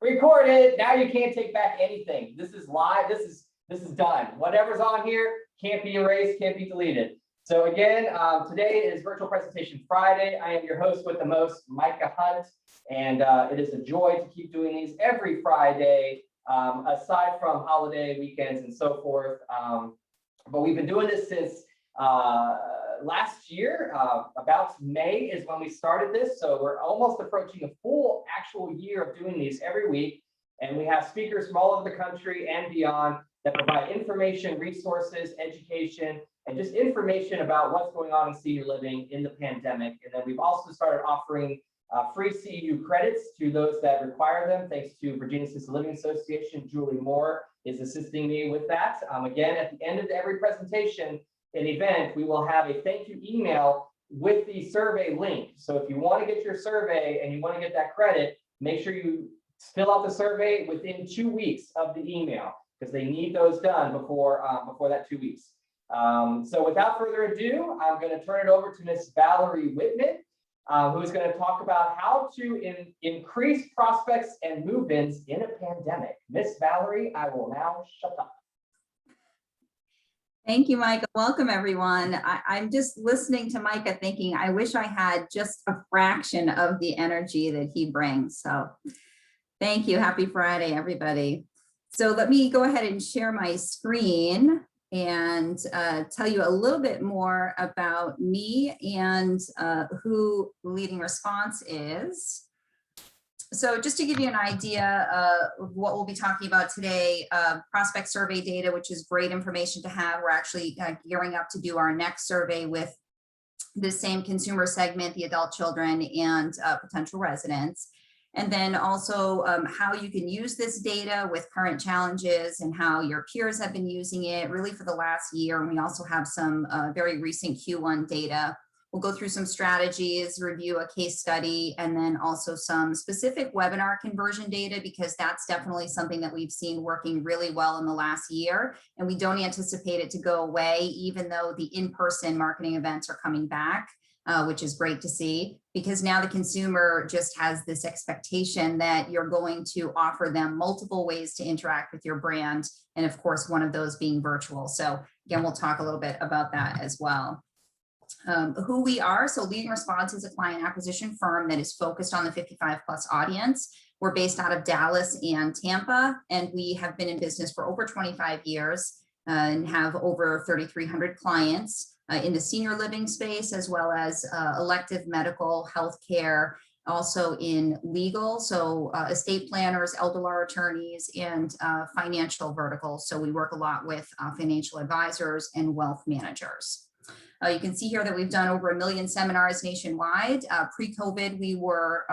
recorded. Now you can't take back anything. This is live. This is done. Whatever's on here can't be erased, can't be deleted. So again, today is Virtual Presentation Friday. I am your host with the most, Micah Hunt, and it is a joy to keep doing these every Friday, aside from holiday weekends and so forth. But we've been doing this since last year. About May is when we started this, so we're almost approaching a full actual year of doing these every week. And we have speakers from all over the country and beyond that provide information, resources, education, and just information about what's going on in senior living in the pandemic. And then we've also started offering free CEU credits to those that require them, thanks to Virginia Assisted Living Association. Julie Moore is assisting me with that. Again, at the end of every presentation and event, we will have a thank you email with the survey link. So if you want to get your survey and you want to get that credit, make sure you fill out the survey within 2 weeks of the email, because they need those done before that 2 weeks. So without further ado, I'm going to turn it over to Miss Valerie Whitman, who's going to talk about how to increase prospects and move-ins in a pandemic. Miss Valerie, I will now shut up. Thank you, Micah. Welcome, everyone. I'm just listening to Micah thinking, I wish I had just a fraction of the energy that he brings. So thank you. Happy Friday, everybody. So let me go ahead and share my screen and tell you a little bit more about me and who Leading Response is. So just to give you an idea of what we'll be talking about today, prospect survey data, which is great information to have. We're actually gearing up to do our next survey with the same consumer segment, the adult children and potential residents. And then also how you can use this data with current challenges and how your peers have been using it really for the last year. And we also have some very recent Q1 data. We'll go through some strategies, review a case study, and then also some specific webinar conversion data, because that's definitely something that we've seen working really well in the last year. And we don't anticipate it to go away, even though the in-person marketing events are coming back. Which is great to see, because now the consumer just has this expectation that you're going to offer them multiple ways to interact with your brand. And of course, one of those being virtual. So again, we'll talk a little bit about that as well. Who we are. So Leading Response is a client acquisition firm that is focused on the 55+ audience. We're based out of Dallas and Tampa, and we have been in business for over 25 years and have over 3,300 clients. In the senior living space, as well as elective medical, healthcare, also in legal, so estate planners, elder law attorneys, and financial verticals. So we work a lot with financial advisors and wealth managers. You can see here that we've done over 1 million seminars nationwide. Pre-COVID, we were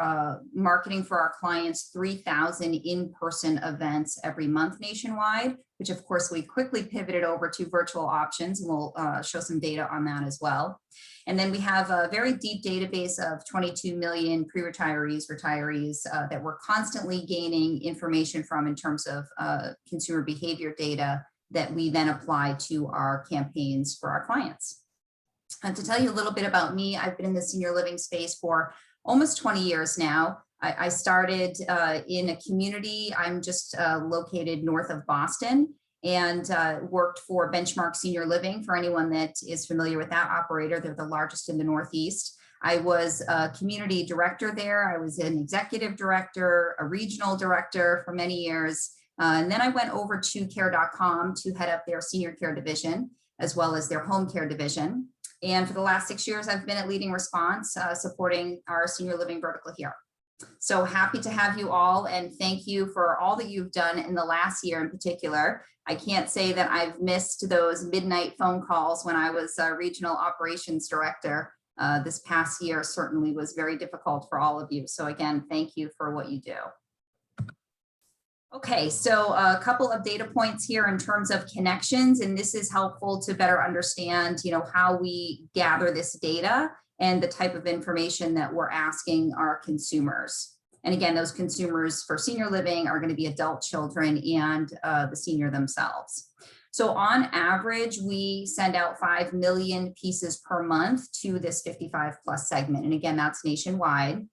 marketing for our clients 3,000 in-person events every month nationwide, which of course we quickly pivoted over to virtual options, and we'll show some data on that as well. And then we have a very deep database of 22 million pre-retirees, retirees that we're constantly gaining information from in terms of consumer behavior data that we then apply to our campaigns for our clients. And to tell you a little bit about me, I've been in the senior living space for almost 20 years now. I started in a community. I'm just located north of Boston, and worked for Benchmark Senior Living. For anyone that is familiar with that operator, they're the largest in the Northeast. I was a community director there. I was an executive director, a regional director for many years. And then I went over to care.com to head up their senior care division, as well as their home care division. And for the last 6 years, I've been at Leading Response, supporting our senior living vertical here. So happy to have you all, and thank you for all that you've done in the last year in particular. I can't say that I've missed those midnight phone calls when I was regional operations director. This past year certainly was very difficult for all of you. So again, thank you for what you do. Okay, so a couple of data points here in terms of connections, and this is helpful to better understand, how we gather this data and the type of information that we're asking our consumers. And again, those consumers for senior living are going to be adult children and the senior themselves. So on average, we send out 5 million pieces per month to this 55+ segment. And again, that's nationwide.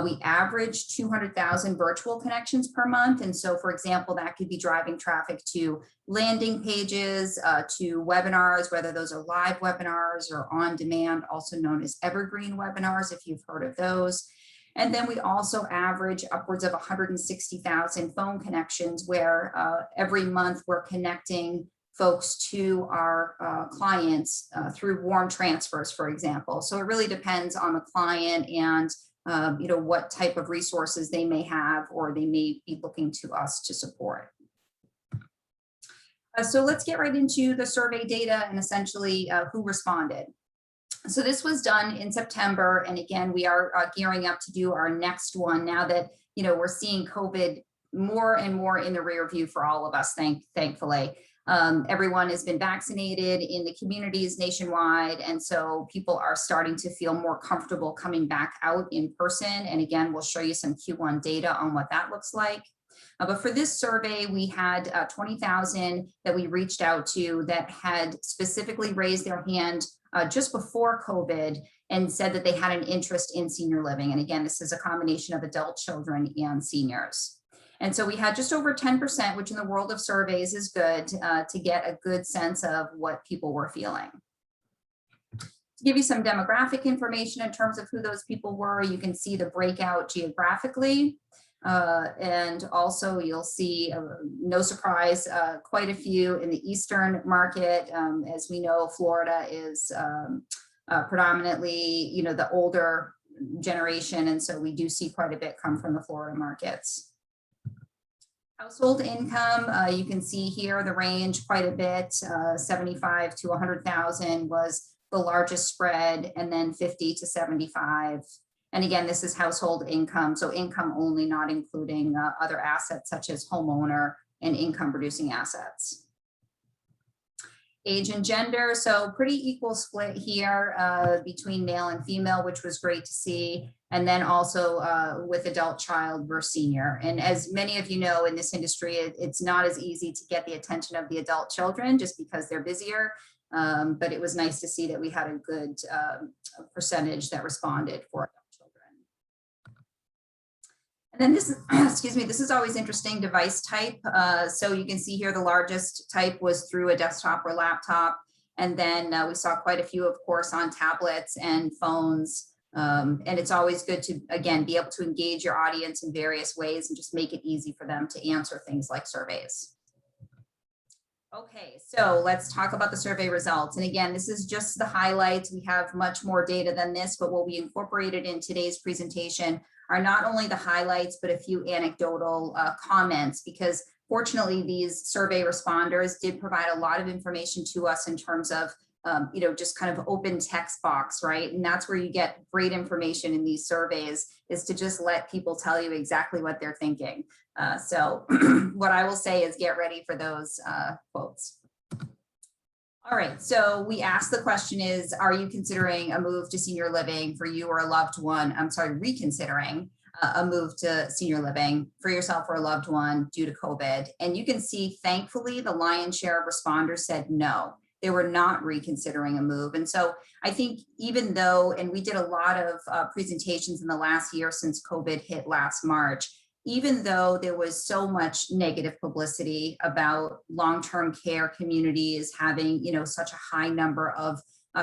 We average 200,000 virtual connections per month. And so, for example, that could be driving traffic to landing pages, to webinars, whether those are live webinars or on demand, also known as evergreen webinars, if you've heard of those. And then we also average upwards of 160,000 phone connections where every month we're connecting folks to our clients through warm transfers, for example. So it really depends on the client and what type of resources they may have or they may be looking to us to support. So let's get right into the survey data and essentially who responded. So this was done in September. And again, we are gearing up to do our next one now that, we're seeing COVID more and more in the rear view for all of us, thankfully. Everyone has been vaccinated in the communities nationwide. And so people are starting to feel more comfortable coming back out in person. And again, we'll show you some Q1 data on what that looks like. But for this survey, we had 20,000 that we reached out to that had specifically raised their hand just before COVID and said that they had an interest in senior living. And again, this is a combination of adult children and seniors. And so we had just over 10%, which in the world of surveys is good to get a good sense of what people were feeling. To give you some demographic information in terms of who those people were, you can see the breakout geographically. And also you'll see, no surprise, quite a few in the Eastern market. As we know, Florida is predominantly, the older generation. And so we do see quite a bit come from the Florida markets. Household income, you can see here the range quite a bit, 75 to 100,000 was the largest spread, and then 50 to 75. And again, this is household income, so income only, not including other assets such as homeowner and income producing assets. Age and gender, so pretty equal split here between male and female, which was great to see. And then also with adult, child versus senior. And as many of you know, in this industry, it's not as easy to get the attention of the adult children just because they're busier. But it was nice to see that we had a good percentage that responded for adult children. And then this is, excuse me, this is always interesting, device type. So you can see here the largest type was through a desktop or laptop. And then we saw quite a few, of course, on tablets and phones. And it's always good to, again, be able to engage your audience in various ways and just make it easy for them to answer things like surveys. Okay, so let's talk about the survey results. And again, this is just the highlights. We have much more data than this, but what we incorporated in today's presentation are not only the highlights, but a few anecdotal comments, because fortunately, these survey responders did provide a lot of information to us in terms of just kind of open text box, right? And that's where you get great information in these surveys, is to just let people tell you exactly what they're thinking. So what I will say is get ready for those quotes. All right, so we asked the question is, are you considering a move to senior living for you or a loved one? I'm sorry, reconsidering a move to senior living for yourself or a loved one due to COVID. And you can see, thankfully, the lion's share of responders said no. They were not reconsidering a move. And so I think even though, and we did a lot of presentations in the last year since COVID hit last March, even though there was so much negative publicity about long-term care communities having, such a high number of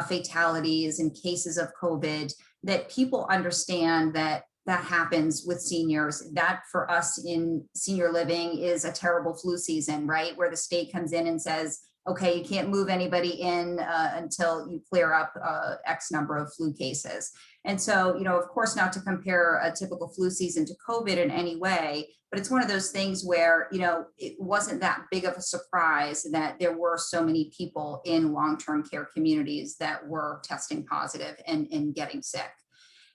fatalities and cases of COVID, that people understand that that happens with seniors. That for us in senior living is a terrible flu season, right? Where the state comes in and says, okay, you can't move anybody in until you clear up X number of flu cases. And so, of course, not to compare a typical flu season to COVID in any way, but it's one of those things where, it wasn't that big of a surprise that there were so many people in long-term care communities that were testing positive and getting sick.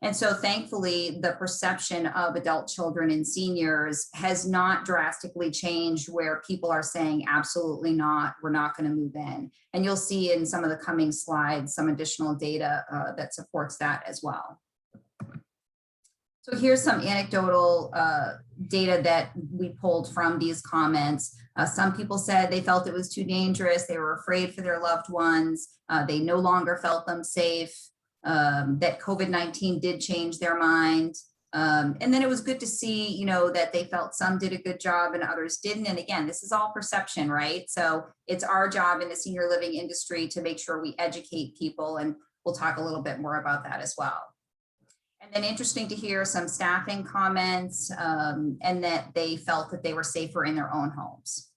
And so thankfully, the perception of adult children and seniors has not drastically changed, where people are saying, absolutely not, we're not going to move in. And you'll see in some of the coming slides some additional data that supports that as well. So here's some anecdotal data that we pulled from these comments. Some people said they felt it was too dangerous. They were afraid for their loved ones. They no longer felt them safe. That COVID-19 did change their mind. And then it was good to see, you know, that they felt some did a good job and others didn't. And again, this is all perception, right? So it's our job in the senior living industry to make sure we educate people, and we'll talk a little bit more about that as well. And then interesting to hear some staffing comments, and that they felt that they were safer in their own homes.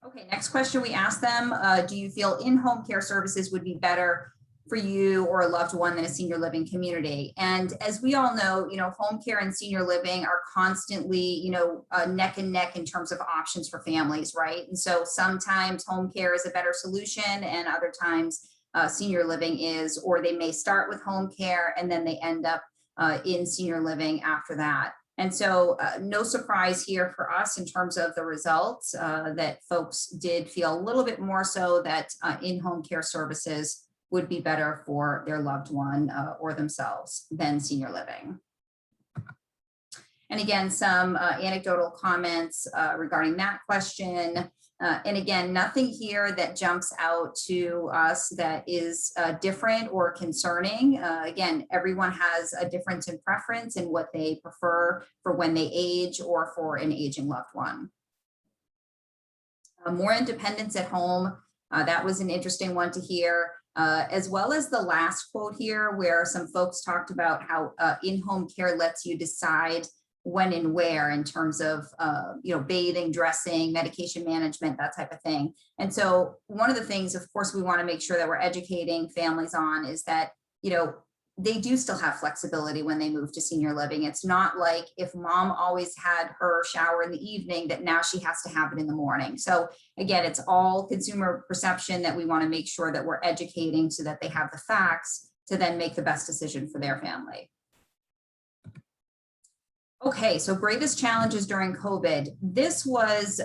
Okay, next question we asked them, do you feel in-home care services would be better for you or a loved one than a senior living community? And as we all know, you know, home care and senior living are constantly, you know, neck and neck in terms of options for families, right? And so sometimes home care is a better solution, and other times senior living is, or they may start with home care and then they end up in senior living after that. And so no surprise here for us in terms of the results, that folks did feel a little bit more so that in-home care services would be better for their loved one or themselves than senior living. And again, some anecdotal comments regarding that question. And again, nothing here that jumps out to us that is different or concerning. Again, everyone has a difference in preference in what they prefer for when they age or for an aging loved one. More independence at home. That was an interesting one to hear, as well as the last quote here, where some folks talked about how in-home care lets you decide when and where in terms of, you know, bathing, dressing, medication management, that type of thing. And so one of the things, of course, we want to make sure that we're educating families on is that, you know, they do still have flexibility when they move to senior living. It's not like if mom always had her shower in the evening that now she has to have it in the morning. So again, it's all consumer perception that we want to make sure that we're educating so that they have the facts to then make the best decision for their family. Okay, so greatest challenges during COVID. This was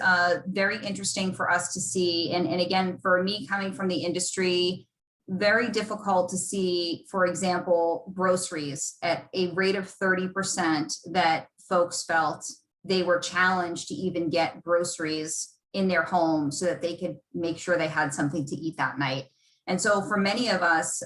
very interesting for us to see. And again, for me coming from the industry, very difficult to see, for example, groceries at a rate of 30% that folks felt they were challenged to even get groceries in their home so that they could make sure they had something to eat that night. And so for many of us,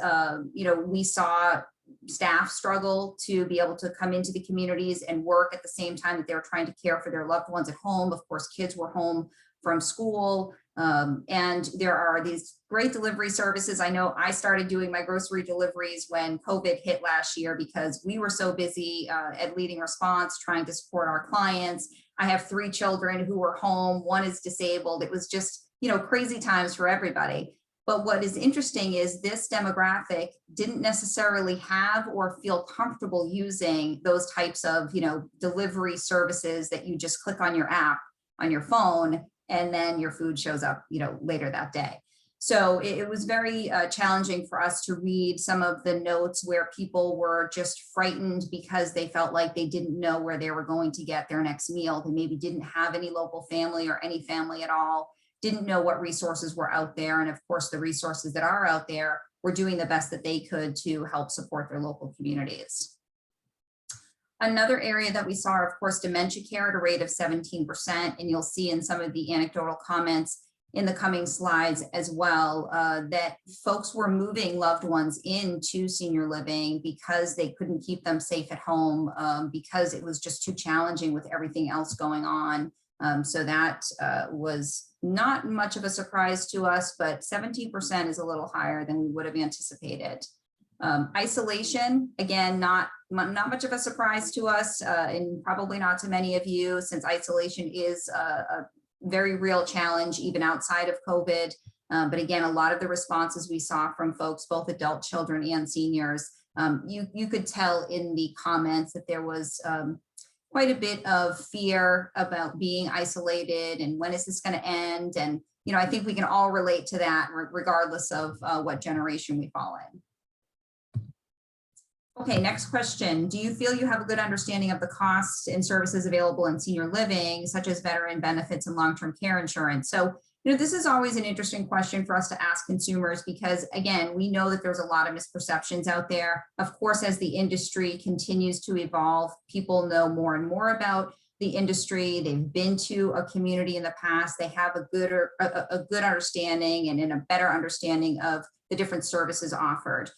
you know, we saw staff struggle to be able to come into the communities and work at the same time that they were trying to care for their loved ones at home. Of course, kids were home from school. And there are these great delivery services. I know I started doing my grocery deliveries when COVID hit last year because we were so busy at LeadingResponse trying to support our clients. I have 3 children who were home. 1 is disabled. It was just, you know, crazy times for everybody. But what is interesting is this demographic didn't necessarily have or feel comfortable using those types of, you know, delivery services that you just click on your app on your phone and then your food shows up, you know, later that day. So it was very challenging for us to read some of the notes where people were just frightened because they felt like they didn't know where they were going to get their next meal. They maybe didn't have any local family or any family at all, didn't know what resources were out there. And of course, the resources that are out there were doing the best that they could to help support their local communities. Another area that we saw, of course, dementia care at a rate of 17%, and you'll see in some of the anecdotal comments in the coming slides as well, that folks were moving loved ones into senior living because they couldn't keep them safe at home, because it was just too challenging with everything else going on. So that was not much of a surprise to us, but 17% is a little higher than we would have anticipated. Isolation, again, not much of a surprise to us, and probably not to many of you, since isolation is a very real challenge even outside of COVID. But again, a lot of the responses we saw from folks, both adult children and seniors, you could tell in the comments that there was quite a bit of fear about being isolated and when is this going to end. And, you know, I think we can all relate to that regardless of what generation we fall in. Okay, next question. Do you feel you have a good understanding of the costs and services available in senior living, such as veteran benefits and long-term care insurance? So, you know, this is always an interesting question for us to ask consumers because, again, we know that there's a lot of misperceptions out there. Of course, as the industry continues to evolve, people know more and more about the industry. They've been to a community in the past. They have a good understanding and a better understanding of the different services offered.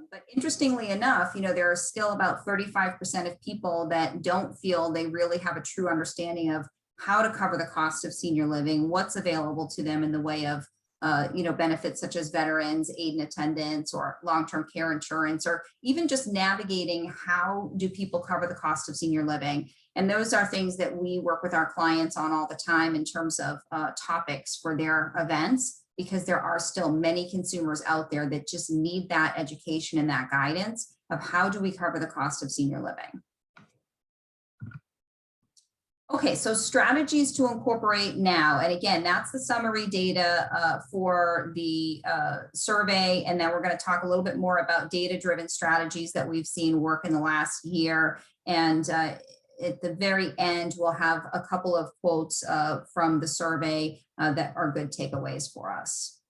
But interestingly enough, there are still about 35% of people that don't feel they really have a true understanding of how to cover the cost of senior living, what's available to them in the way of benefits such as veterans, aid and attendance, or long-term care insurance, or even just navigating how do people cover the cost of senior living. And those are things that we work with our clients on all the time in terms of topics for their events, because there are still many consumers out there that just need that education and that guidance of how do we cover the cost of senior living. Okay, so strategies to incorporate now. And again, that's the summary data for the survey. And then we're going to talk a little bit more about data-driven strategies that we've seen work in the last year. And at the very end, we'll have a couple of quotes from the survey that are good takeaways for us.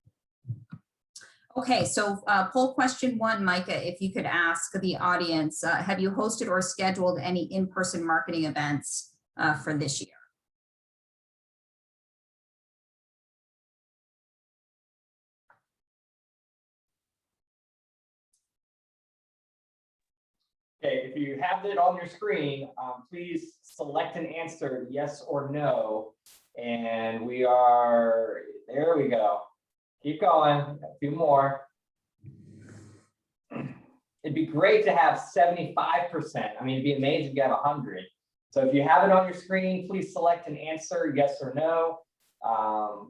Okay, so poll question 1, Micah, if you could ask the audience, have you hosted or scheduled any in-person marketing events for this year? Okay, if you have it on your screen, please select an answer, yes or no. And we are, there we go. Keep going, a few more. It'd be great to have 75%. I mean, it'd be amazing if you have 100. So if you have it on your screen, please select an answer, yes or no.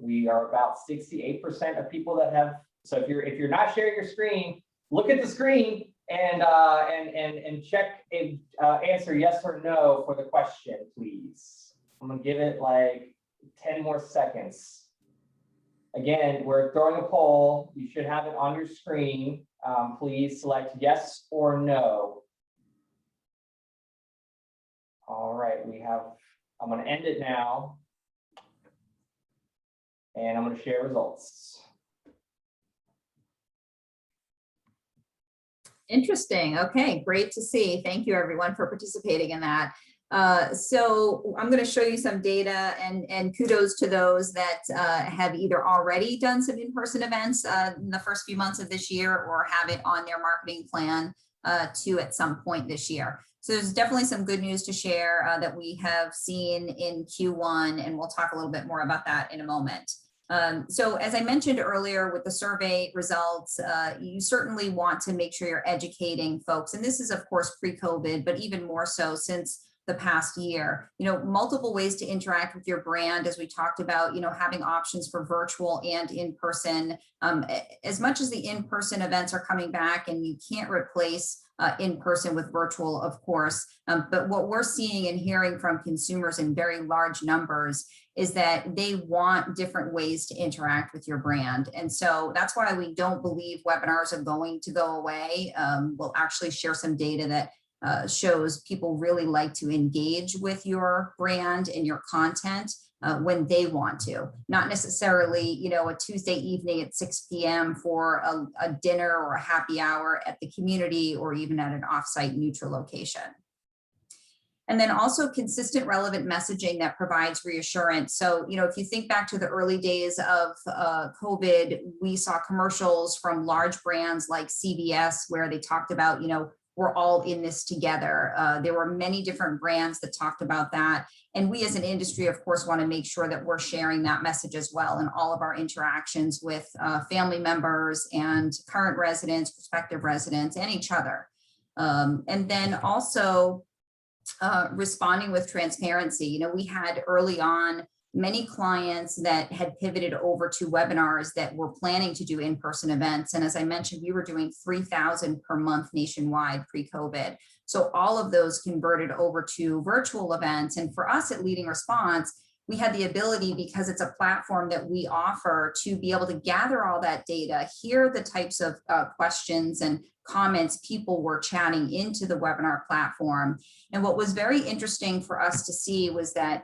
We are about 68% of people that have. So if you're not sharing your screen, look at the screen and check a answer yes or no for the question, please. I'm gonna give it like 10 more seconds. Again, we're throwing a poll. You should have it on your screen. Please select yes or no. All right, I'm going to end it now. And I'm going to share results. Interesting. Okay, great to see. Thank you, everyone, for participating in that. So I'm going to show you some data, and kudos to those that have either already done some in-person events in the first few months of this year or have it on their marketing plan to at some point this year. So there's definitely some good news to share that we have seen in Q1, and we'll talk a little bit more about that in a moment. So as I mentioned earlier with the survey results, you certainly want to make sure you're educating folks. And this is, of course, pre-COVID, but even more so since the past year. Multiple ways to interact with your brand, as we talked about, having options for virtual and in-person. As much as the in-person events are coming back, and you can't replace in-person with virtual, of course, but what we're seeing and hearing from consumers in very large numbers is that they want different ways to interact with your brand. And so that's why we don't believe webinars are going to go away. We'll actually share some data that shows people really like to engage with your brand and your content when they want to, not necessarily, a Tuesday evening at 6 p.m. for a dinner or a happy hour at the community or even at an offsite neutral location. And then also consistent, relevant messaging that provides reassurance. So, if you think back to the early days of COVID, we saw commercials from large brands like CVS where they talked about, we're all in this together. There were many different brands that talked about that. And we as an industry, of course, want to make sure that we're sharing that message as well in all of our interactions with family members and current residents, prospective residents, and each other. And then also responding with transparency. We had early on many clients that had pivoted over to webinars that were planning to do in-person events. And as I mentioned, we were doing 3,000 per month nationwide pre-COVID. So all of those converted over to virtual events. And for us at LeadingResponse, we had the ability, because it's a platform that we offer, to be able to gather all that data, hear the types of questions and comments people were chatting into the webinar platform. And what was very interesting for us to see was that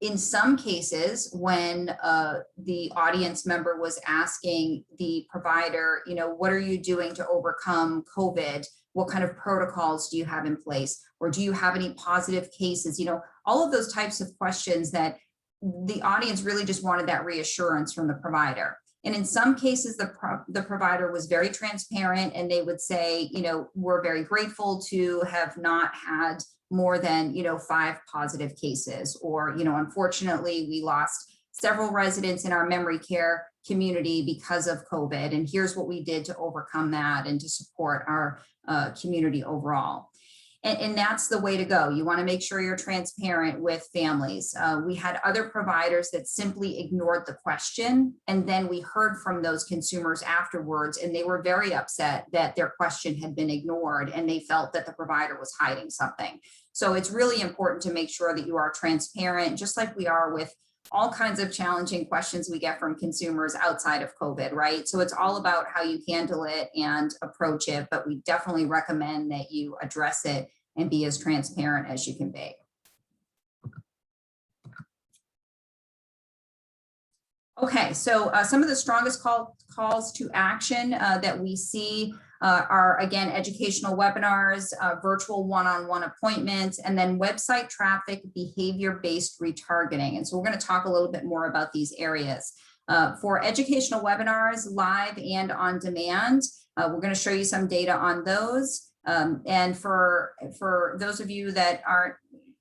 in some cases, when the audience member was asking the provider, what are you doing to overcome COVID? What kind of protocols do you have in place? Or do you have any positive cases? All of those types of questions that the audience really just wanted that reassurance from the provider. And in some cases, the provider was very transparent, and they would say, we're very grateful to have not had more than, 5 positive cases, or, unfortunately, we lost several residents in our memory care community because of COVID, and here's what we did to overcome that and to support our community overall. And that's the way to go. You want to make sure you're transparent with families. We had other providers that simply ignored the question, and then we heard from those consumers afterwards, and they were very upset that their question had been ignored, and they felt that the provider was hiding something. So it's really important to make sure that you are transparent, just like we are with all kinds of challenging questions we get from consumers outside of COVID, right? So it's all about how you handle it and approach it, but we definitely recommend that you address it and be as transparent as you can be. Okay, so some of the strongest calls to action that we see are, again, educational webinars, virtual one-on-one appointments, and then website traffic, behavior-based retargeting. And so we're going to talk a little bit more about these areas. For educational webinars, live and on demand, we're going to show you some data on those. And for those of you that aren't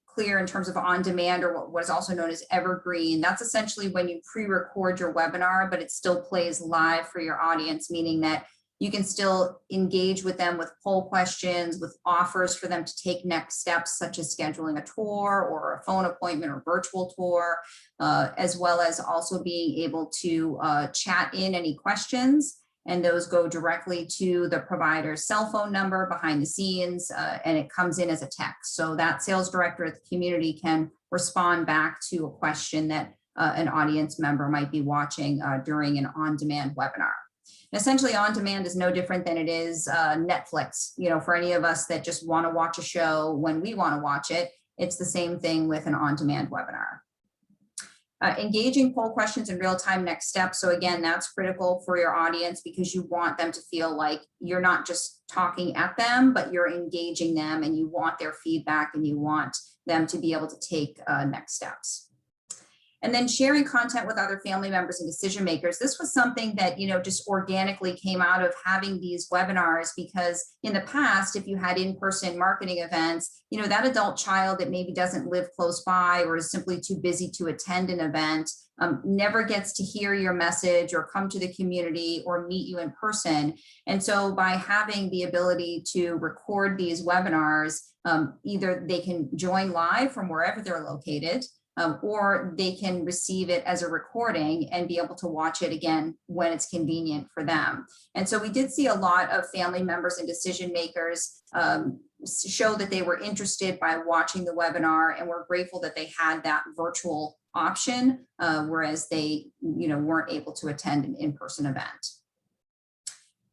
clear in terms of on demand, or what is also known as evergreen, that's essentially when you pre-record your webinar, but it still plays live for your audience, meaning that you can still engage with them with poll questions, with offers for them to take next steps, such as scheduling a tour or a phone appointment or virtual tour, as well as also being able to chat in any questions. And those go directly to the provider's cell phone number behind the scenes, and it comes in as a text. So that sales director at the community can respond back to a question that an audience member might be watching during an on-demand webinar. And essentially, on-demand is no different than it is Netflix. For any of us that just want to watch a show when we want to watch it, it's the same thing with an on-demand webinar. Engaging poll questions in real-time next steps. So again, that's critical for your audience because you want them to feel like you're not just talking at them, but you're engaging them, and you want their feedback, and you want them to be able to take next steps. And then sharing content with other family members and decision makers. This was something that, just organically came out of having these webinars, because in the past, if you had in-person marketing events, that adult child that maybe doesn't live close by or is simply too busy to attend an event never gets to hear your message or come to the community or meet you in person. And so by having the ability to record these webinars, either they can join live from wherever they're located, or they can receive it as a recording and be able to watch it again when it's convenient for them. And so we did see a lot of family members and decision makers show that they were interested by watching the webinar, and we're grateful that they had that virtual option, whereas they weren't able to attend an in-person event.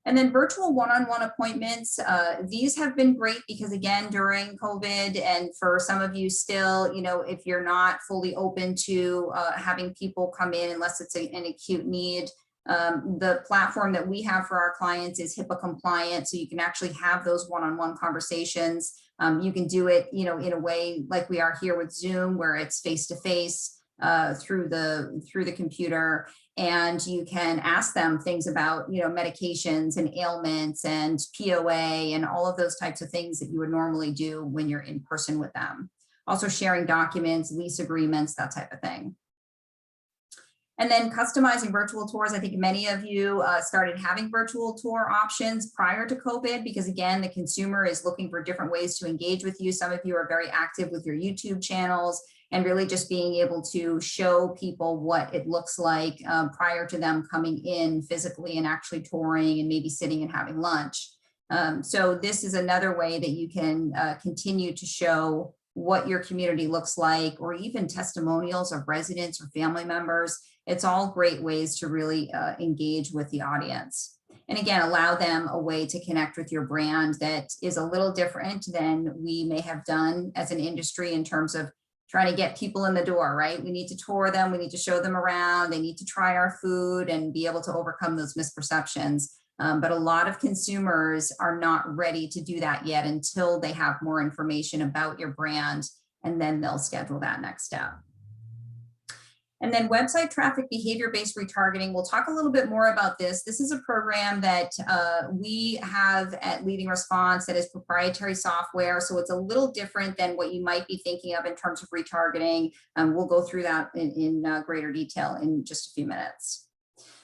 And then virtual one-on-one appointments, these have been great because, again, during COVID, and for some of you still, if you're not fully open to having people come in unless it's an acute need, the platform that we have for our clients is HIPAA compliant, so you can actually have those one-on-one conversations. You can do it, in a way like we are here with Zoom, where it's face-to-face through the computer. And you can ask them things about, medications and ailments and POA and all of those types of things that you would normally do when you're in person with them. Also sharing documents, lease agreements, that type of thing. And then customizing virtual tours. I think many of you started having virtual tour options prior to COVID because, again, the consumer is looking for different ways to engage with you. Some of you are very active with your YouTube channels, and really just being able to show people what it looks like prior to them coming in physically and actually touring and maybe sitting and having lunch. So this is another way that you can continue to show what your community looks like, or even testimonials of residents or family members. It's all great ways to really engage with the audience. And again, allow them a way to connect with your brand that is a little different than we may have done as an industry in terms of trying to get people in the door, right? We need to tour them, we need to show them around, they need to try our food and be able to overcome those misperceptions. But a lot of consumers are not ready to do that yet until they have more information about your brand, and then they'll schedule that next step. And then website traffic behavior-based retargeting, we'll talk a little bit more about this. This is a program that we have at LeadingResponse that is proprietary software. So it's a little different than what you might be thinking of in terms of retargeting. We'll go through that in greater detail in just a few minutes.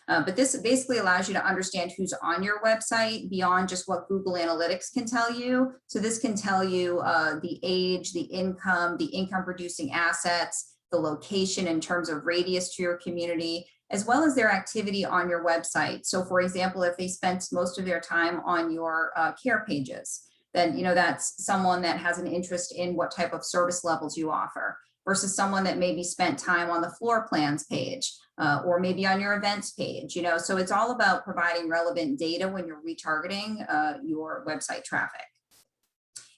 But this basically allows you to understand who's on your website beyond just what Google Analytics can tell you. So this can tell you the age, the income producing assets, the location in terms of radius to your community, as well as their activity on your website. So for example, if they spent most of their time on your care pages, then that's someone that has an interest in what type of service levels you offer, versus someone that maybe spent time on the floor plans page or maybe on your events page. So it's all about providing relevant data when you're retargeting your website traffic.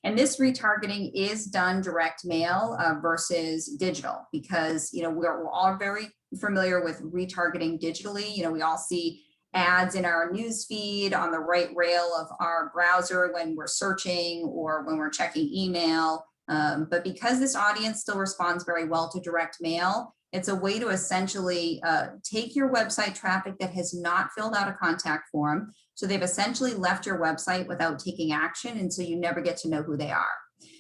And this retargeting is done direct mail versus digital, because we're all very familiar with retargeting digitally. We all see ads in our news feed on the right rail of our browser when we're searching or when we're checking email. But because this audience still responds very well to direct mail, it's a way to essentially take your website traffic that has not filled out a contact form. So they've essentially left your website without taking action, and so you never get to know who they are.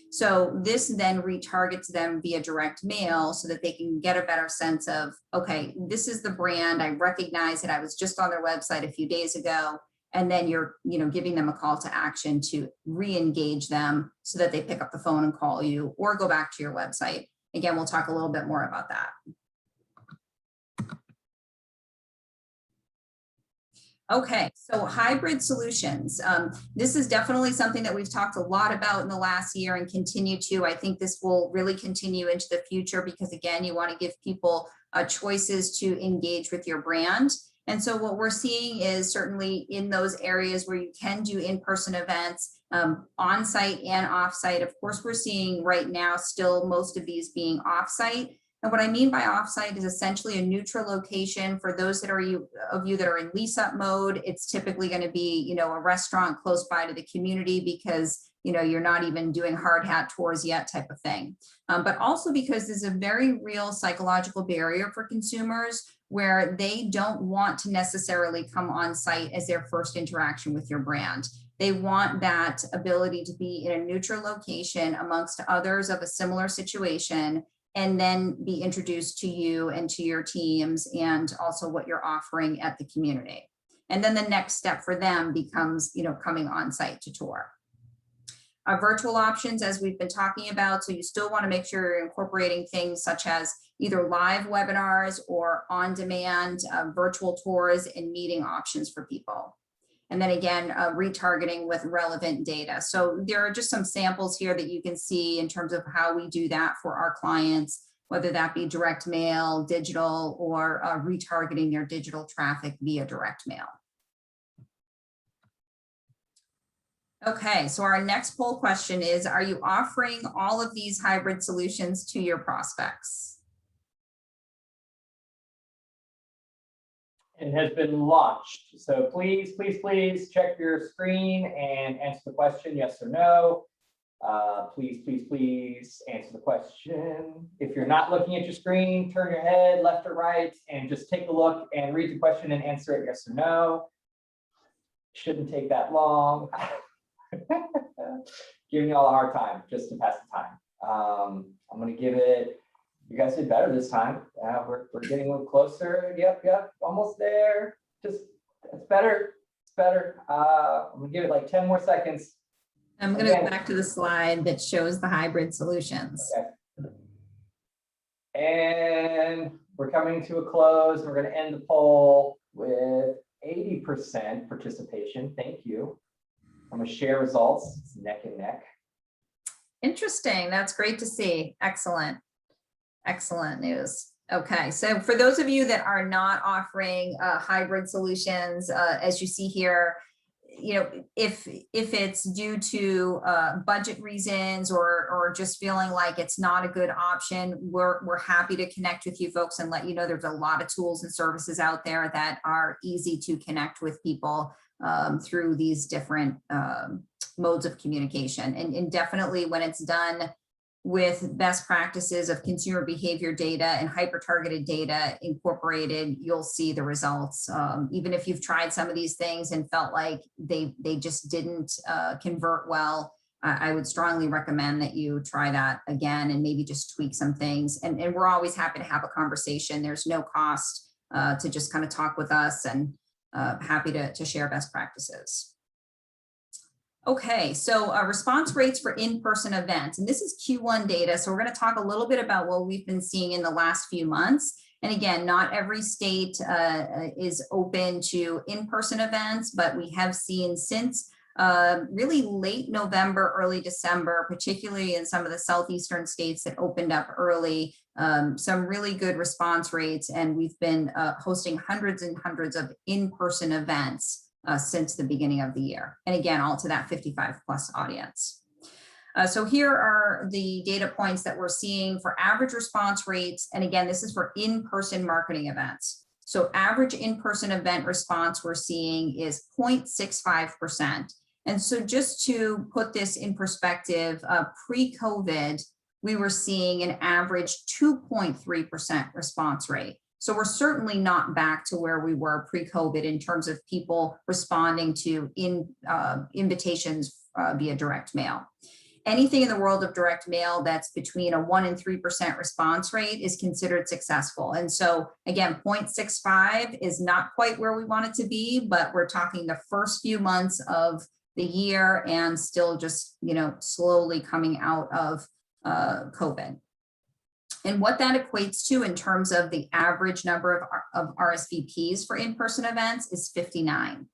So this then retargets them via direct mail so that they can get a better sense of, okay, this is the brand. I recognize it. I was just on their website a few days ago. And then you're giving them a call to action to re-engage them so that they pick up the phone and call you or go back to your website. Again, we'll talk a little bit more about that. Okay, so hybrid solutions. This is definitely something that we've talked a lot about in the last year and continue to. I think this will really continue into the future because, again, you want to give people choices to engage with your brand. And so what we're seeing is certainly in those areas where you can do in-person events, on-site and off-site. Of course, we're seeing right now still most of these being off-site. And what I mean by offsite is essentially a neutral location for those that are of you that are in lease up mode. It's typically going to be, a restaurant close by to the community because, you're not even doing hard hat tours yet type of thing. But also because there's a very real psychological barrier for consumers where they don't want to necessarily come on site as their first interaction with your brand. They want that ability to be in a neutral location amongst others of a similar situation, and then be introduced to you and to your teams and also what you're offering at the community. And then the next step for them becomes, coming on site to tour. Virtual options, as we've been talking about, so you still want to make sure you're incorporating things such as either live webinars or on-demand virtual tours and meeting options for people. And then again, retargeting with relevant data. So there are just some samples here that you can see in terms of how we do that for our clients, whether that be direct mail, digital, or retargeting their digital traffic via direct mail. Okay, so our next poll question is, are you offering all of these hybrid solutions to your prospects? It has been launched. So please, please, please check your screen and answer the question, yes or no. Please, please, please answer the question. If you're not looking at your screen, turn your head left or right and just take a look and read the question and answer it yes or no. Shouldn't take that long. Giving you all a hard time just to pass the time. I'm going to give it. You guys did better this time. We're getting a little closer. Yep, almost there. It's better. It's better. I'm gonna give it like 10 more seconds. I'm gonna go back to the slide that shows the hybrid solutions. Okay. And we're coming to a close. We're gonna end the poll with 80% participation. Thank you. I'm gonna share results. It's neck and neck. Interesting. That's great to see. Excellent. Excellent news. Okay, so for those of you that are not offering hybrid solutions, as you see here, if it's due to budget reasons or just feeling like it's not a good option, we're happy to connect with you folks and let you know there's a lot of tools and services out there that are easy to connect with people through these different modes of communication. And definitely when it's done with best practices of consumer behavior data and hyper-targeted data incorporated, you'll see the results. Even if you've tried some of these things and felt like they just didn't convert well, I would strongly recommend that you try that again and maybe just tweak some things. And we're always happy to have a conversation. There's no cost to just kind of talk with us, and happy to share best practices. Okay, so response rates for in-person events, and this is Q1 data. So we're going to talk a little bit about what we've been seeing in the last few months. And again, not every state is open to in-person events, but we have seen since really late November, early December, particularly in some of the southeastern states that opened up early, some really good response rates. And we've been hosting hundreds and hundreds of in-person events since the beginning of the year. And again, all to that 55+ audience. So here are the data points that we're seeing for average response rates. And again, this is for in-person marketing events. So average in-person event response we're seeing is 0.65%. And so just to put this in perspective, pre-COVID, we were seeing an average 2.3% response rate. So we're certainly not back to where we were pre-COVID in terms of people responding to invitations via direct mail. Anything in the world of direct mail that's between a 1% and 3% response rate is considered successful. And so again, 0.65 is not quite where we want it to be, but we're talking the first few months of the year and still just, slowly coming out of COVID. And what that equates to in terms of the average number of RSVPs for in-person events is 59.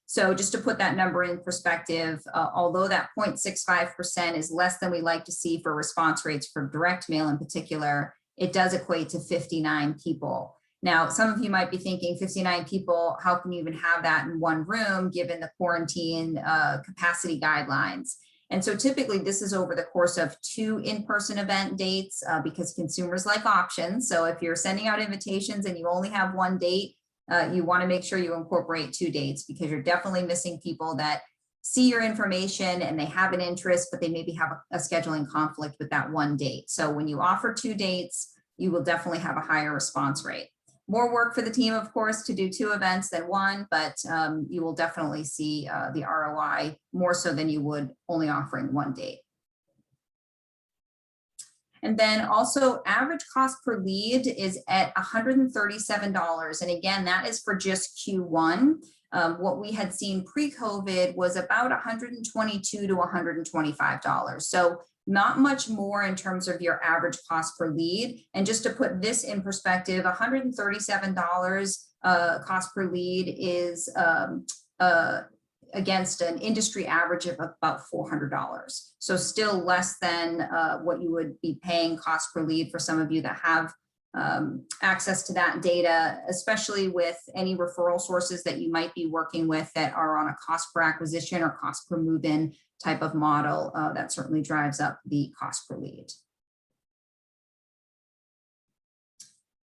So just to put that number in perspective, although that 0.65% is less than we like to see for response rates for direct mail in particular, it does equate to 59 people. Now, some of you might be thinking 59 people, how can you even have that in one room given the quarantine capacity guidelines? And so typically this is over the course of 2 in-person event dates because consumers like options. So if you're sending out invitations and you only have one date, you want to make sure you incorporate 2 dates because you're definitely missing people that see your information and they have an interest, but they maybe have a scheduling conflict with that one date. So when you offer 2 dates, you will definitely have a higher response rate. More work for the team, of course, to do 2 events than 1, but you will definitely see the ROI more so than you would only offering 1 date. And then also average cost per lead is at $137. And again, that is for just Q1. What we had seen pre-COVID was about $122 to $125. So not much more in terms of your average cost per lead. And just to put this in perspective, $137 cost per lead is against an industry average of about $400. So still less than what you would be paying cost per lead for some of you that have access to that data, especially with any referral sources that you might be working with that are on a cost per acquisition or cost per move-in type of model. That certainly drives up the cost per lead.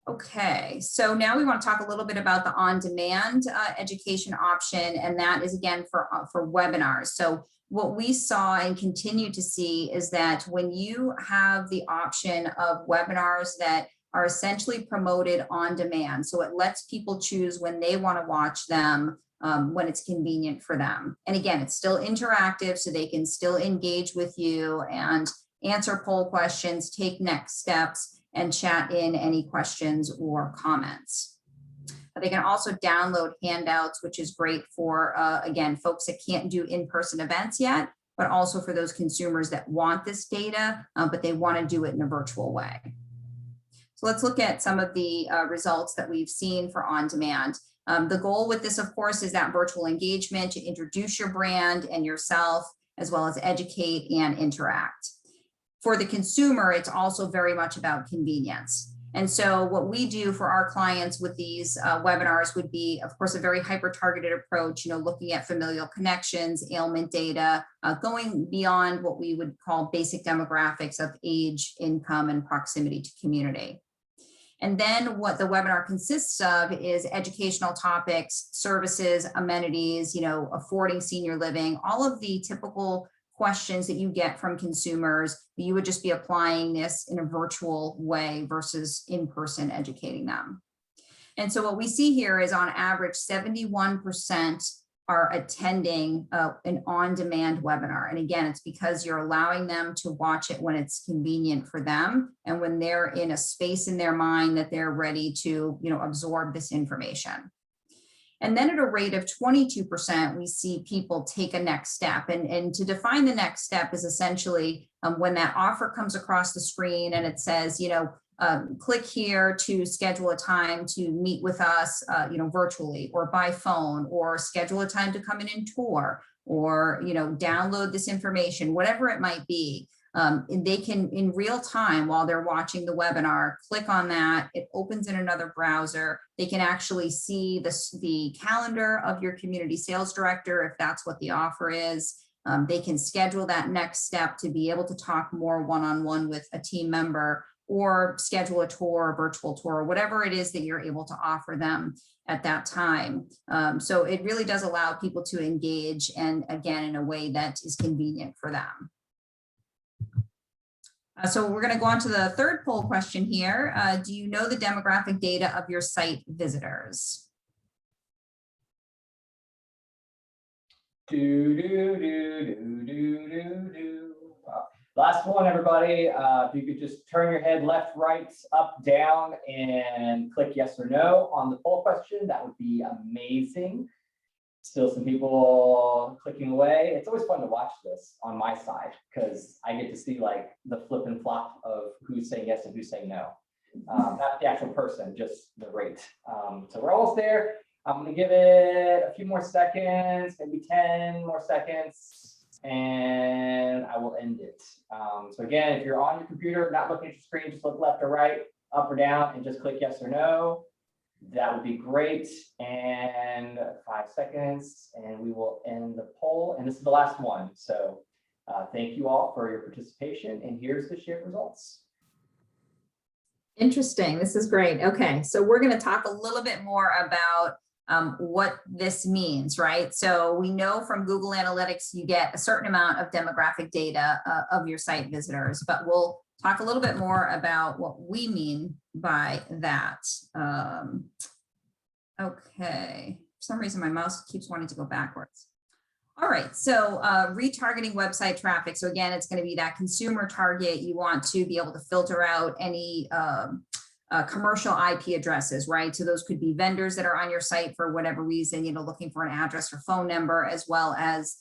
Okay, so now we want to talk a little bit about the on-demand education option, and that is again for webinars. So what we saw and continue to see is that when you have the option of webinars that are essentially promoted on demand, so it lets people choose when they want to watch them, when it's convenient for them. And again, it's still interactive, so they can still engage with you and answer poll questions, take next steps, and chat in any questions or comments. They can also download handouts, which is great for, again, folks that can't do in-person events yet, but also for those consumers that want this data, but they want to do it in a virtual way. So let's look at some of the results that we've seen for on-demand. The goal with this, of course, is that virtual engagement to introduce your brand and yourself, as well as educate and interact. For the consumer, it's also very much about convenience. And so what we do for our clients with these webinars would be, of course, a very hyper-targeted approach, looking at familial connections, ailment data, going beyond what we would call basic demographics of age, income, and proximity to community. And then what the webinar consists of is educational topics, services, amenities, affording senior living, all of the typical questions that you get from consumers, you would just be applying this in a virtual way versus in person educating them. And so what we see here is on average, 71% are attending an on-demand webinar. And again, it's because you're allowing them to watch it when it's convenient for them and when they're in a space in their mind that they're ready to, absorb this information. And then at a rate of 22%, we see people take a next step. And to define the next step is essentially when that offer comes across the screen and it says, click here to schedule a time to meet with us, virtually or by phone, or schedule a time to come in and tour, or, download this information, whatever it might be. They can, in real time, while they're watching the webinar, click on that. It opens in another browser. They can actually see the calendar of your community sales director, if that's what the offer is. They can schedule that next step to be able to talk more one-on-one with a team member, or schedule a tour, a virtual tour, whatever it is that you're able to offer them at that time. So it really does allow people to engage, and again, in a way that is convenient for them. So we're going to go on to the third poll question here. Do you know the demographic data of your site visitors? Last one, everybody. If you could just turn your head left, right, up, down, and click yes or no on the poll question, that would be amazing. Still some people clicking away. It's always fun to watch this on my side because I get to see like the flip and flop of who's saying yes and who's saying no. Not the actual person, just the rate. So we're almost there. I'm going to give it a few more seconds, maybe 10 more seconds, and I will end it. So again, if you're on your computer, not looking at your screen, just look left or right, up or down, and just click yes or no. That would be great. And 5 seconds, and we will end the poll. And this is the last one. So thank you all for your participation. And here's the shared results. Interesting. This is great. Okay, so we're going to talk a little bit more about what this means, right? So we know from Google Analytics, you get a certain amount of demographic data of your site visitors, but we'll talk a little bit more about what we mean by that. Okay, for some reason my mouse keeps wanting to go backwards. All right, so retargeting website traffic. So again, it's going to be that consumer target. You want to be able to filter out any commercial IP addresses, right? So those could be vendors that are on your site for whatever reason, looking for an address or phone number, as well as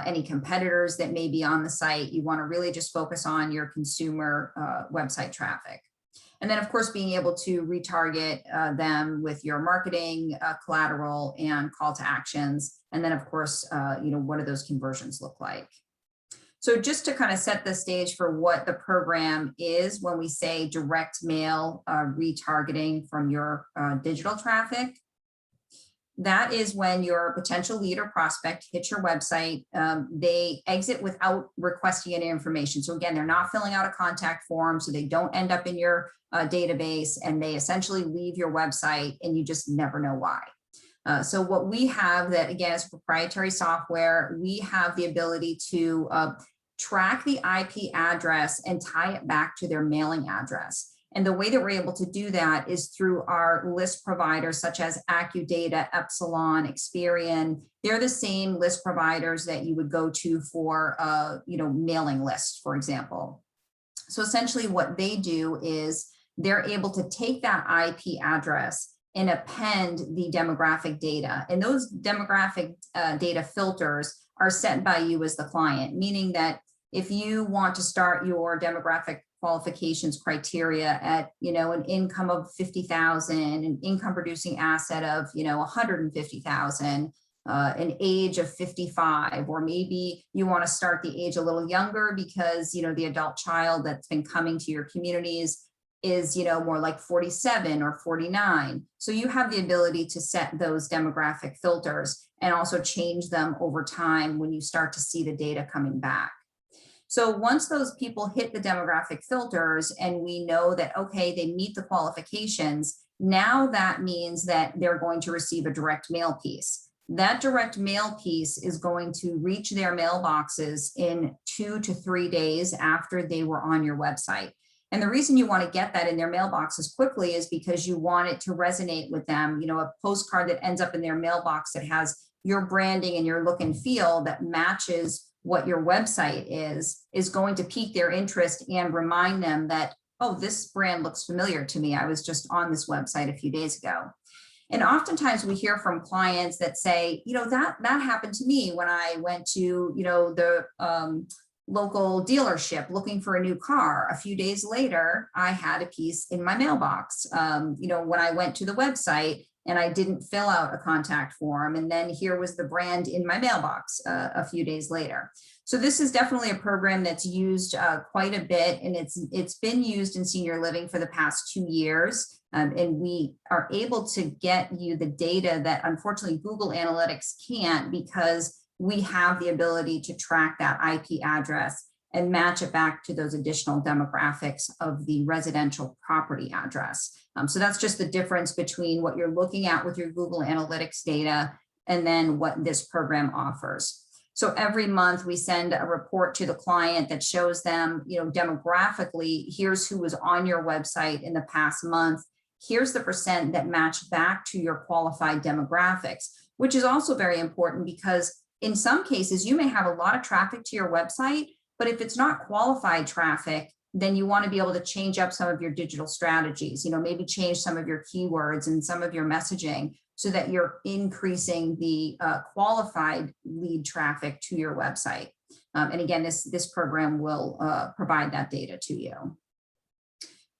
any competitors that may be on the site. You want to really just focus on your consumer website traffic. And then, of course, being able to retarget them with your marketing collateral and call to actions. And then, of course, what do those conversions look like? So just to kind of set the stage for what the program is when we say direct mail retargeting from your digital traffic, that is when your potential lead or prospect hits your website, they exit without requesting any information. So again, they're not filling out a contact form, so they don't end up in your database, and they essentially leave your website and you just never know why. So what we have that, again, is proprietary software. We have the ability to track the IP address and tie it back to their mailing address. And the way that we're able to do that is through our list providers such as AccuData, Epsilon, Experian. They're the same list providers that you would go to for, mailing lists, for example. So essentially what they do is they're able to take that IP address and append the demographic data. And those demographic data filters are set by you as the client, meaning that if you want to start your demographic qualifications criteria at, an income of 50,000, an income producing asset of, 150,000, an age of 55, or maybe you want to start the age a little younger because, the adult child that's been coming to your communities is, more like 47 or 49. So you have the ability to set those demographic filters and also change them over time when you start to see the data coming back. So once those people hit the demographic filters and we know that, okay, they meet the qualifications, now that means that they're going to receive a direct mail piece. that direct mail piece is going to reach their mailboxes in 2 to 3 days after they were on your website. And the reason you want to get that in their mailboxes quickly is because you want it to resonate with them. You know, a postcard that ends up in their mailbox that has your branding and your look and feel that matches what your website is going to pique their interest and remind them that, oh, this brand looks familiar to me. I was just on this website a few days ago. And oftentimes we hear from clients that say, you know, that happened to me when I went to, you know, the local dealership looking for a new car. A few days later, I had a piece in my mailbox. You know, when I went to the website and I didn't fill out a contact form, and then here was the brand in my mailbox a few days later. So this is definitely a program that's used quite a bit, and it's been used in senior living for the past 2 years. And we are able to get you the data that unfortunately Google Analytics can't, because we have the ability to track that IP address and match it back to those additional demographics of the residential property address. So that's just the difference between what you're looking at with your Google Analytics data and then what this program offers. So every month we send a report to the client that shows them, you know, demographically, here's who was on your website in the past month. Here's the percent that match back to your qualified demographics, which is also very important because in some cases you may have a lot of traffic to your website, but if it's not qualified traffic, then you want to be able to change up some of your digital strategies, you know, maybe change some of your keywords and some of your messaging so that you're increasing the qualified lead traffic to your website. And again, this program will provide that data to you.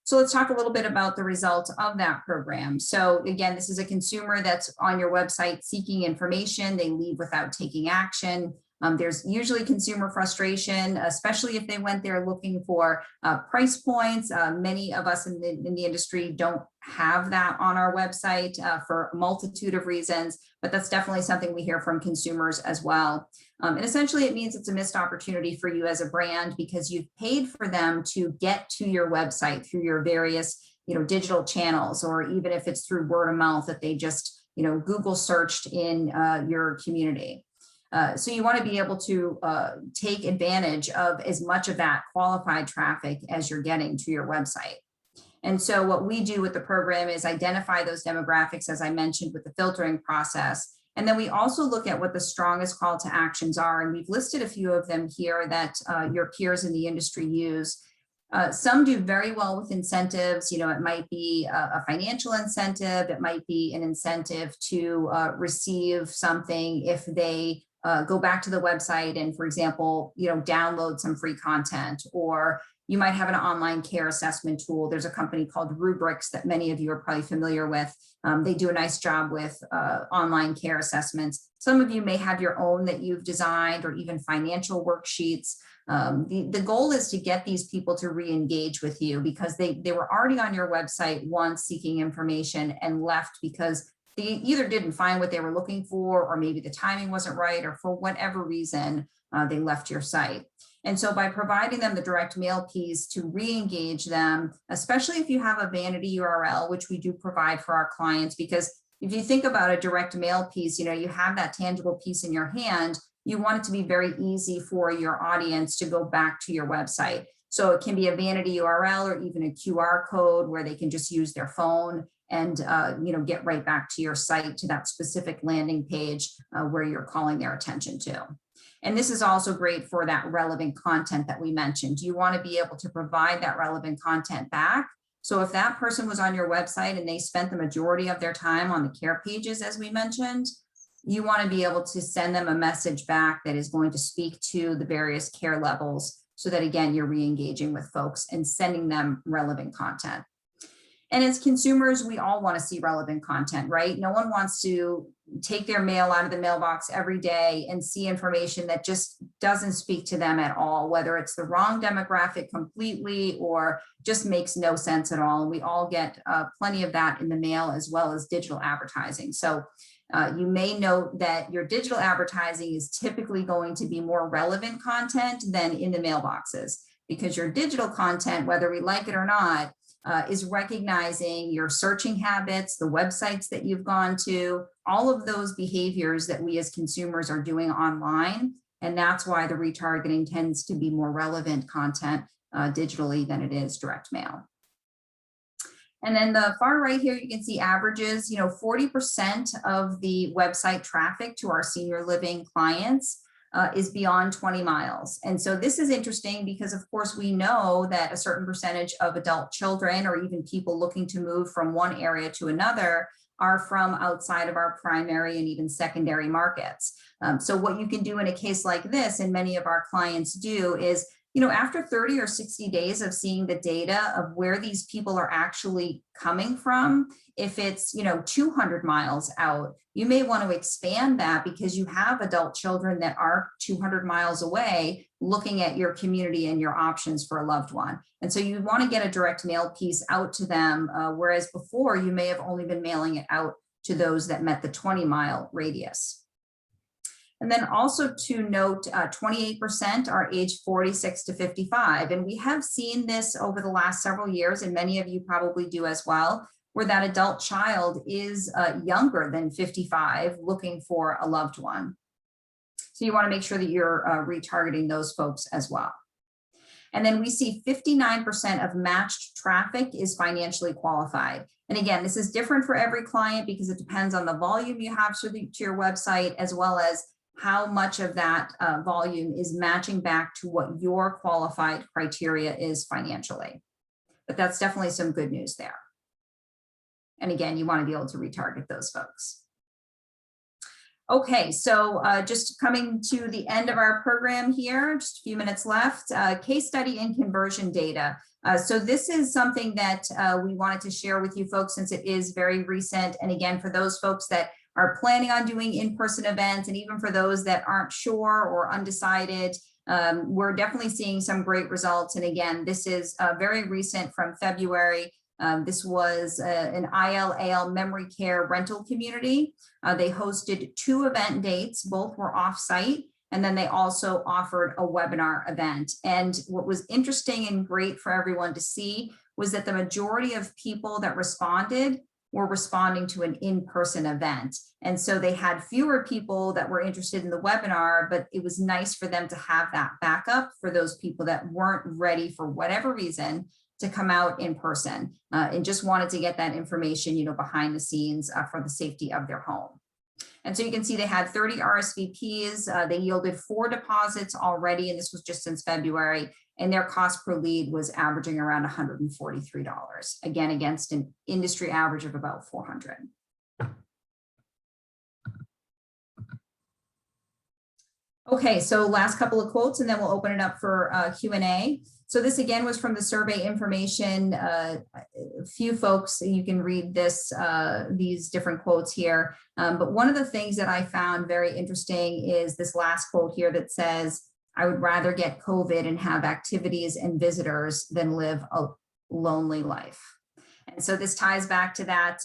So let's talk a little bit about the results of that program. So again, this is a consumer that's on your website seeking information. They leave without taking action. There's usually consumer frustration, especially if they went there looking for price points. Many of us in the industry don't have that on our website for a multitude of reasons, but that's definitely something we hear from consumers as well. And essentially it means it's a missed opportunity for you as a brand because you've paid for them to get to your website through your various, you know, digital channels, or even if it's through word of mouth that they just, you know, Google searched in your community. So you want to be able to take advantage of as much of that qualified traffic as you're getting to your website. And so what we do with the program is identify those demographics, as I mentioned, with the filtering process. And then we also look at what the strongest call to actions are. And we've listed a few of them here that your peers in the industry use. Some do very well with incentives. You know, it might be a financial incentive. It might be an incentive to receive something if they go back to the website and, for example, you know, download some free content, or you might have an online care assessment tool. There's a company called Rubrics that many of you are probably familiar with. They do a nice job with online care assessments. Some of you may have your own that you've designed, or even financial worksheets. The goal is to get these people to re-engage with you because they were already on your website once seeking information and left because they either didn't find what they were looking for, or maybe the timing wasn't right, or for whatever reason, they left your site. And so by providing them the direct mail piece to re-engage them, especially if you have a vanity URL, which we do provide for our clients, because if you think about a direct mail piece, you know, you have that tangible piece in your hand, you want it to be very easy for your audience to go back to your website. So it can be a vanity URL or even a QR code where they can just use their phone and you know, get right back to your site, to that specific landing page where you're calling their attention to. And this is also great for that relevant content that we mentioned. You want to be able to provide that relevant content back. So if that person was on your website and they spent the majority of their time on the care pages, as we mentioned, you want to be able to send them a message back that is going to speak to the various care levels, so that, again, you're re-engaging with folks and sending them relevant content. And as consumers, we all want to see relevant content, right? No one wants to take their mail out of the mailbox every day and see information that just doesn't speak to them at all, whether it's the wrong demographic completely or just makes no sense at all. And we all get plenty of that in the mail, as well as digital advertising. So you may note that your digital advertising is typically going to be more relevant content than in the mailboxes, because your digital content, whether we like it or not, is recognizing your searching habits, the websites that you've gone to, all of those behaviors that we as consumers are doing online. And that's why the retargeting tends to be more relevant content digitally than it is direct mail. And then the far right here, you can see averages, 40% of the website traffic to our senior living clients is beyond 20 miles. And so this is interesting because of course we know that a certain percentage of adult children or even people looking to move from one area to another are from outside of our primary and even secondary markets. So what you can do in a case like this, and many of our clients do, is after 30 or 60 days of seeing the data of where these people are actually coming from, if it's 200 miles out, you may want to expand that because you have adult children that are 200 miles away looking at your community and your options for a loved one. And so you want to get a direct mail piece out to them, whereas before you may have only been mailing it out to those that met the 20-mile radius. And then also to note, 28% are age 46 to 55. And we have seen this over the last several years, and many of you probably do as well, where that adult child is younger than 55 looking for a loved one. So you want to make sure that you're retargeting those folks as well. And then we see 59% of matched traffic is financially qualified. And again, this is different for every client because it depends on the volume you have to your website, as well as how much of that volume is matching back to what your qualified criteria is financially. But that's definitely some good news there. And again, you want to be able to retarget those folks. Okay, so just coming to the end of our program here, just a few minutes left, case study and conversion data. So this is something that we wanted to share with you folks since it is very recent. And again, for those folks that are planning on doing in-person events, and even for those that aren't sure or undecided, we're definitely seeing some great results. And again, this is very recent from February. This was an IL/AL memory care rental community. They hosted 2 event dates, both were off-site, and then they also offered a webinar event. And what was interesting and great for everyone to see was that the majority of people that responded were responding to an in-person event. And so they had fewer people that were interested in the webinar, but it was nice for them to have that backup for those people that weren't ready for whatever reason to come out in person and just wanted to get that information, behind the scenes for the safety of their home. And so you can see they had 30 RSVPs. They yielded 4 deposits already, and this was just since February. And their cost per lead was averaging around $143, again, against an industry average of about $400. Okay, so last couple of quotes, and then we'll open it up for Q&A. So this again was from the survey information. A few folks, you can read this, these different quotes here. But one of the things that I found very interesting is this last quote here that says, "I would rather get COVID and have activities and visitors than live a lonely life." And so this ties back to that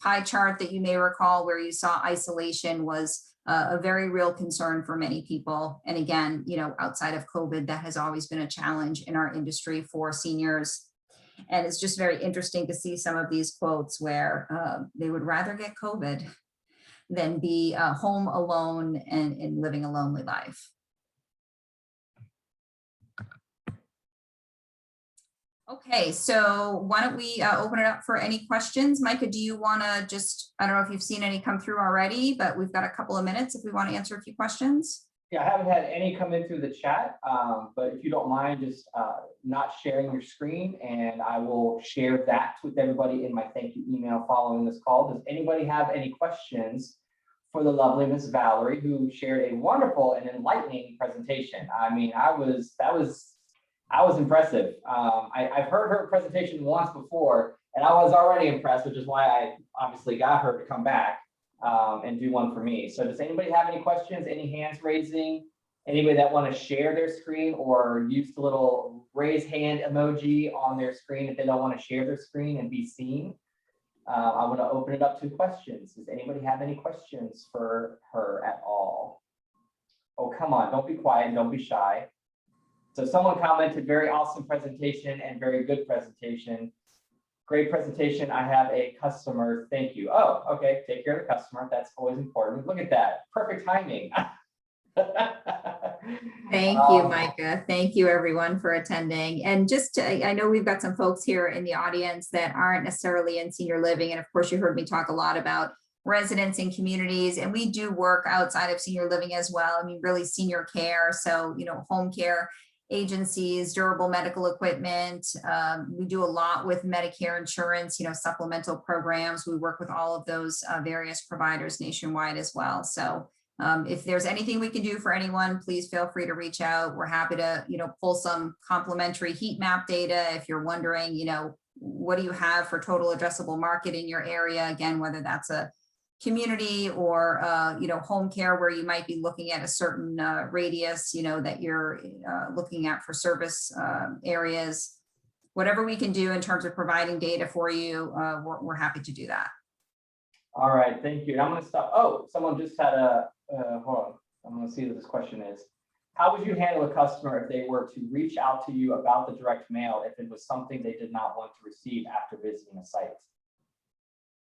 pie chart that you may recall where you saw isolation was a very real concern for many people. And again, outside of COVID, that has always been a challenge in our industry for seniors. And it's just very interesting to see some of these quotes where they would rather get COVID than be home alone and living a lonely life. Okay, so why don't we open it up for any questions? Micah, do you want to just, I don't know if you've seen any come through already, but we've got a couple of minutes if we want to answer a few questions. Yeah, I haven't had any come in through the chat, but if you don't mind just not sharing your screen, and I will share that with everybody in my thank you email following this call. Does anybody have any questions for the lovely Miss Valerie, who shared a wonderful and enlightening presentation? I mean, that was impressive. I've heard her presentation once before, and I was already impressed, which is why I obviously got her to come back and do one for me. So does anybody have any questions, any hands raising? Anybody that want to share their screen or use the little raise hand emoji on their screen if they don't want to share their screen and be seen? I want to open it up to questions. Does anybody have any questions for her at all? Oh, come on, don't be quiet and don't be shy. So someone commented, very awesome presentation and very good presentation. Great presentation. I have a customer. Thank you. Oh, okay. Take care of the customer. That's always important. Look at that. Perfect timing. Thank you, Micah. Thank you, everyone, for attending. And just I know we've got some folks here in the audience that aren't necessarily in senior living. And of course, you heard me talk a lot about residents and communities, and we do work outside of senior living as well. I mean, really senior care. So, home care agencies, durable medical equipment. We do a lot with Medicare insurance, supplemental programs. We work with all of those various providers nationwide as well. So if there's anything we can do for anyone, please feel free to reach out. We're happy to, pull some complimentary heat map data. If you're wondering, what do you have for total addressable market in your area? Again, whether that's a community or, home care where you might be looking at a certain radius, that you're looking at for service areas, whatever we can do in terms of providing data for you, we're happy to do that. All right, thank you. And I'm going to stop. Oh, someone just had a, hold on. I'm going to see what this question is. How would you handle a customer if they were to reach out to you about the direct mail if it was something they did not want to receive after visiting a site?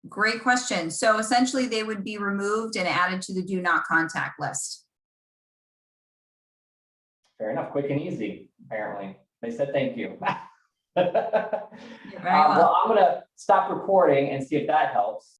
Great question. So essentially they would be removed and added to the do not contact list. Fair enough, quick and easy, apparently. They said thank you. Well. Well, I'm going to stop recording and see if that helps.